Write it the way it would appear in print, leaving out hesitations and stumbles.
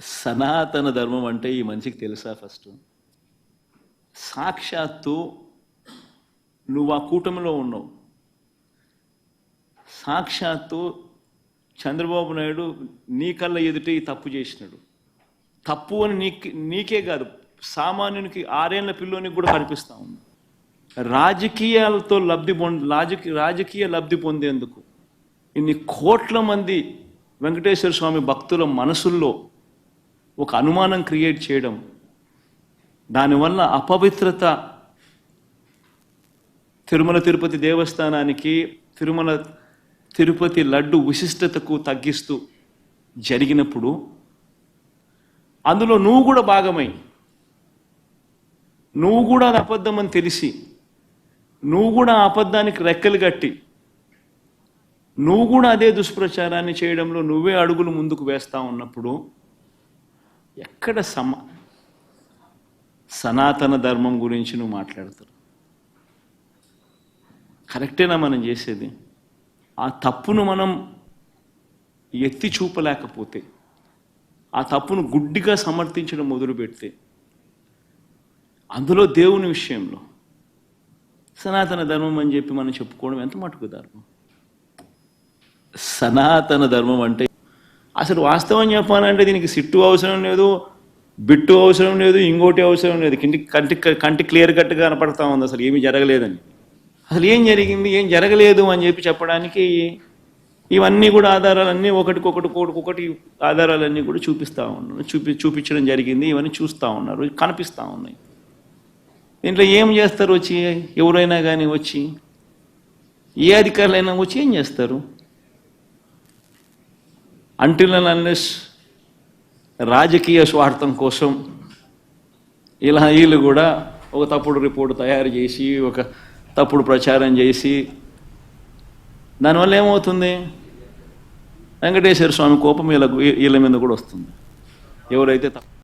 సనాతన ధర్మం అంటే ఈ మనిషికి తెలుసా? ఫస్ట్ సాక్షాత్తు నువ్వు ఆ కూటమిలో ఉన్నావు. సాక్షాత్తు చంద్రబాబు నాయుడు నీ కళ్ళ ఎదుటే ఈ తప్పు చేసినాడు. తప్పు అని నీకే కాదు, సామాన్యునికి 6 ఏళ్ల పిల్లోనికి కూడా కనిపిస్తూ ఉంది. రాజకీయాలతో రాజకీయ లబ్ధి పొందేందుకు ఇన్ని కోట్ల మంది వెంకటేశ్వర స్వామి భక్తుల మనసుల్లో ఒక అనుమానం క్రియేట్ చేయడం, దానివల్ల అపవిత్రత తిరుమల తిరుపతి దేవస్థానానికి, తిరుమల తిరుపతి లడ్డు విశిష్టతకు తగ్గిస్తూ జరిగినప్పుడు అందులో నువ్వు కూడా భాగమై, నువ్వు కూడా అది అబద్ధం అని తెలిసి, నువ్వు కూడా ఆ అబద్ధానికి రెక్కలు కట్టి, నువ్వు కూడా అదే దుష్ప్రచారాన్ని చేయడంలో నువ్వే అడుగులు ముందుకు వేస్తూ ఉన్నప్పుడు ఎక్కడ సనాతన ధర్మం గురించి నువ్వు మాట్లాడతారు? కరెక్టేనా మనం చేసేది? ఆ తప్పును మనం ఎత్తి చూపలేకపోతే, ఆ తప్పును గుడ్డిగా సమర్థించడం మొదలు పెడితే, అందులో దేవుని విషయంలో సనాతన ధర్మం అని చెప్పి మనం చెప్పుకోవడం ఎంత మటుకు ధర్మం? సనాతన ధర్మం అంటే అసలు వాస్తవం చెప్పాలంటే దీనికి సిట్టు అవసరం లేదు, బిట్టు అవసరం లేదు, ఇంకోటి అవసరం లేదు. కంటి క్లియర్ కట్గా కనపడతా ఉంది అసలు ఏమీ జరగలేదని. అసలు ఏం జరిగింది, ఏం జరగలేదు అని చెప్పి చెప్పడానికి ఇవన్నీ కూడా ఆధారాలన్నీ ఒకటి ఆధారాలన్నీ కూడా చూపిస్తూ ఉన్నారు, చూపించడం జరిగింది. ఇవన్నీ చూస్తూ ఉన్నారు, కనిపిస్తూ ఉన్నాయి. దీంట్లో ఏం చేస్తారు? వచ్చి ఎవరైనా కానీ వచ్చి, ఏ అధికారులైనా వచ్చి ఏం చేస్తారు? అంటిల్ అండ్ అన్లెస్ రాజకీయ స్వార్థం కోసం ఇలా వీళ్ళు కూడా ఒక తప్పుడు రిపోర్టు తయారు చేసి, ఒక తప్పుడు ప్రచారం చేసి, దానివల్ల ఏమవుతుంది? వెంకటేశ్వర స్వామి కోపం వీళ్ళ మీద కూడా వస్తుంది. ఎవరైతే